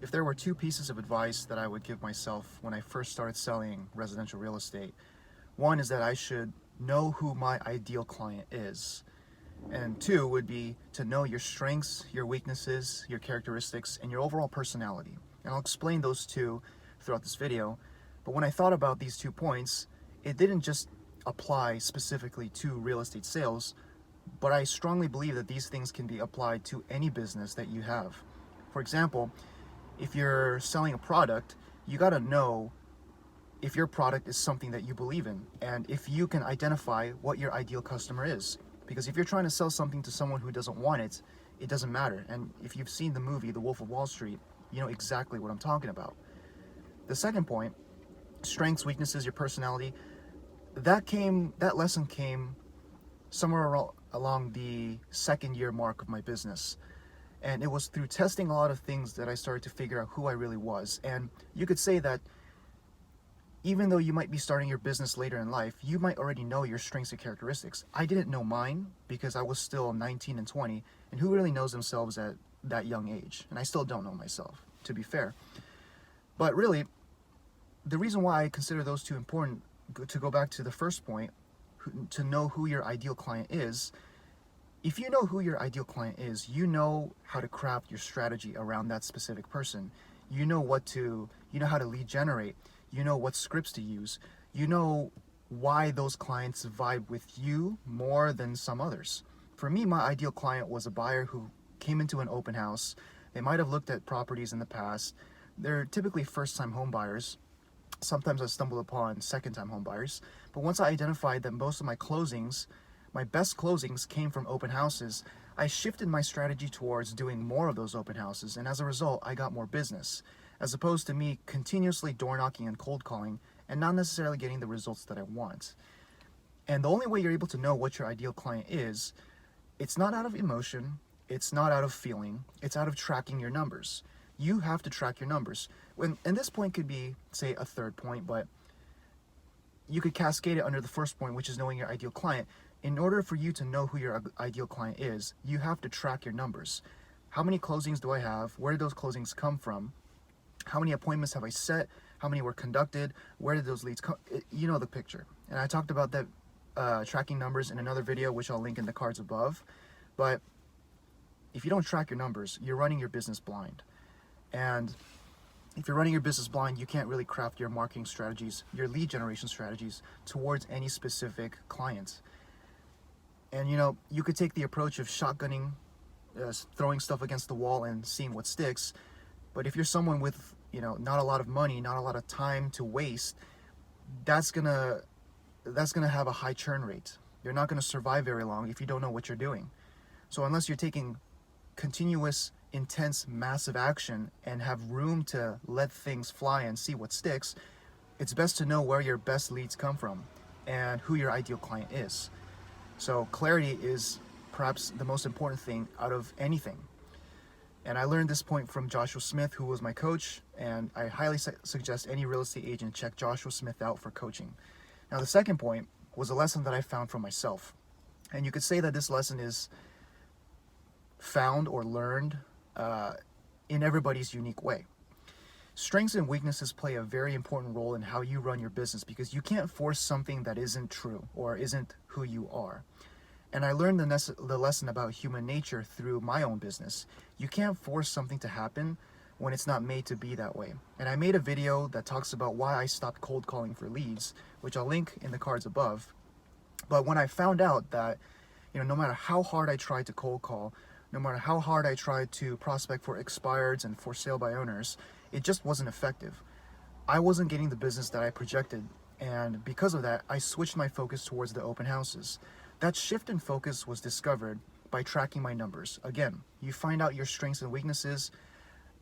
If there were two pieces of advice that I would give myself when I first started selling residential real estate, one is that I should know who my ideal client is. And two would be to know your strengths, your weaknesses, your characteristics, and your overall personality. And I'll explain those two throughout this video. But when I thought about these 2 points, it didn't just apply specifically to real estate sales, but I strongly believe that these things can be applied to any business that you have. For example, if you're selling a product, you gotta know if your product is something that you believe in and if you can identify what your ideal customer is. Because if you're trying to sell something to someone who doesn't want it, it doesn't matter. And if you've seen the movie The Wolf of Wall Street, you know exactly what I'm talking about. The second point, strengths, weaknesses, your personality, that lesson came somewhere along the second year mark of my business. And it was through testing a lot of things that I started to figure out who I really was. And you could say that even though you might be starting your business later in life, you might already know your strengths and characteristics. I didn't know mine because I was still 19 and 20, and who really knows themselves at that young age? And I still don't know myself, to be fair. But really, the reason why I consider those two important, to go back to the first point, to know who your ideal client is, if you know who your ideal client is, you know how to craft your strategy around that specific person. You know how to lead generate. You know what scripts to use. You know why those clients vibe with you more than some others. For me, my ideal client was a buyer who came into an open house. They might have looked at properties in the past. They're typically first-time home buyers. Sometimes I stumble upon second-time home buyers. But once I identified that most of my best closings came from open houses, I shifted my strategy towards doing more of those open houses, and as a result, I got more business, as opposed to me continuously door knocking and cold calling and not necessarily getting the results that I want. And the only way you're able to know what your ideal client is, it's not out of emotion, it's not out of feeling, it's out of tracking your numbers. You have to track your numbers. And this point could be, say, a third point, but you could cascade it under the first point, which is knowing your ideal client. In order for you to know who your ideal client is, you have to track your numbers. How many closings do I have? Where did those closings come from? How many appointments have I set? How many were conducted? Where did those leads come? You know the picture. And I talked about that tracking numbers in another video, which I'll link in the cards above. But if you don't track your numbers, you're running your business blind. And if you're running your business blind, you can't really craft your marketing strategies, your lead generation strategies towards any specific client. And you could take the approach of shotgunning, throwing stuff against the wall and seeing what sticks. But if you're someone with, not a lot of money, not a lot of time to waste, that's gonna have a high churn rate. You're not gonna survive very long if you don't know what you're doing. So unless you're taking continuous, intense, massive action and have room to let things fly and see what sticks, it's best to know where your best leads come from and who your ideal client is. So clarity is perhaps the most important thing out of anything. And I learned this point from Joshua Smith, who was my coach, and I highly suggest any real estate agent check Joshua Smith out for coaching. Now, the second point was a lesson that I found for myself. And you could say that this lesson is found or learned in everybody's unique way. Strengths and weaknesses play a very important role in how you run your business because you can't force something that isn't true or isn't who you are. And I learned the lesson about human nature through my own business. You can't force something to happen when it's not made to be that way. And I made a video that talks about why I stopped cold calling for leads, which I'll link in the cards above. But when I found out that, no matter how hard I tried to cold call, no matter how hard I tried to prospect for expireds and for sale by owners, it just wasn't effective. I wasn't getting the business that I projected, and because of that, I switched my focus towards the open houses. That shift in focus was discovered by tracking my numbers. Again, you find out your strengths and weaknesses,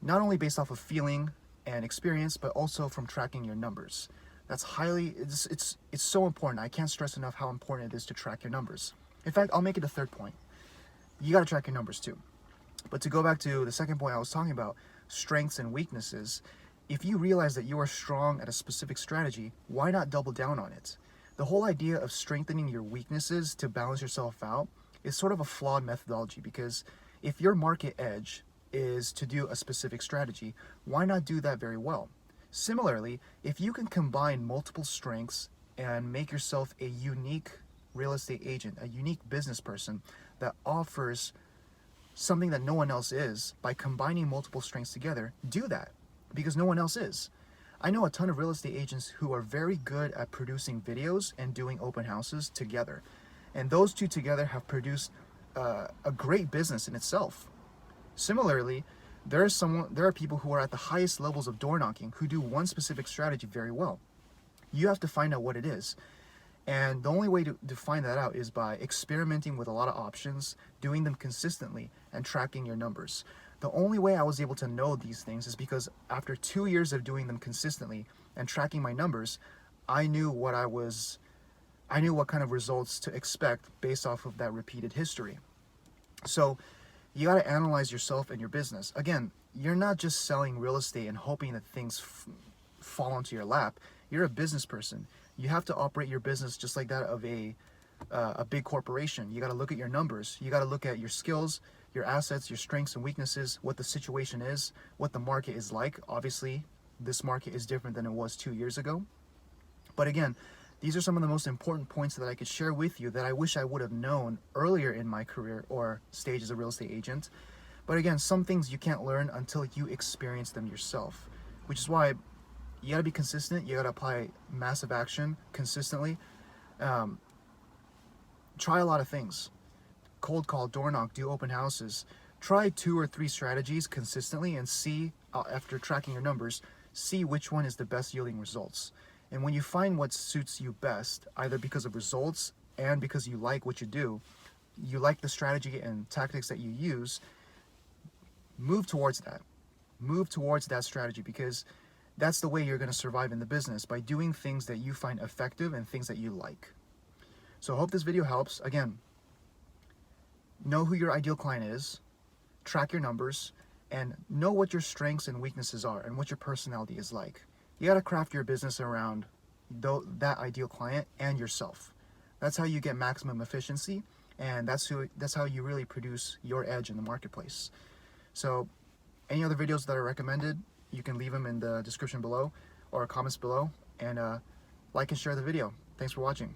not only based off of feeling and experience, but also from tracking your numbers. That's it's so important. I can't stress enough how important it is to track your numbers. In fact, I'll make it a third point. You gotta track your numbers too. But to go back to the second point I was talking about, strengths and weaknesses, if you realize that you are strong at a specific strategy, why not double down on it? The whole idea of strengthening your weaknesses to balance yourself out is sort of a flawed methodology because if your market edge is to do a specific strategy. Why not do that very well? Similarly, if you can combine multiple strengths and make yourself a unique real estate agent, a unique business person that offers something that no one else is by combining multiple strengths together, do that, because no one else is. I know a ton of real estate agents who are very good at producing videos and doing open houses together. And those two together have produced a great business in itself. Similarly, there are people who are at the highest levels of door knocking who do one specific strategy very well. You have to find out what it is. And the only way to find that out is by experimenting with a lot of options, doing them consistently, and tracking your numbers. The only way I was able to know these things is because after 2 years of doing them consistently and tracking my numbers, I knew what kind of results to expect based off of that repeated history. So you got to analyze yourself and your business. Again, you're not just selling real estate and hoping that things fall onto your lap. You're a business person. You have to operate your business just like that of a big corporation. You got to look at your numbers. You got to look at your skills, your assets, your strengths and weaknesses, what the situation is, what the market is like. Obviously, this market is different than it was 2 years ago. But again, these are some of the most important points that I could share with you that I wish I would have known earlier in my career or stage as a real estate agent. But again, some things you can't learn until you experience them yourself, which is why you gotta be consistent. You gotta apply massive action consistently. Try a lot of things. Cold call, door knock, do open houses. Try 2 or 3 strategies consistently and see, after tracking your numbers, see which one is the best yielding results. And when you find what suits you best, either because of results and because you like what you do, you like the strategy and tactics that you use, move towards that. Move towards that strategy, because that's the way you're going to survive in the business, by doing things that you find effective and things that you like. So I hope this video helps. Again, know who your ideal client is, track your numbers, and know what your strengths and weaknesses are and what your personality is like. You got to craft your business around that ideal client and yourself. That's how you get maximum efficiency, and that's how you really produce your edge in the marketplace. So any other videos that are recommended, you can leave them in the description below or comments below, and like and share the video. Thanks for watching.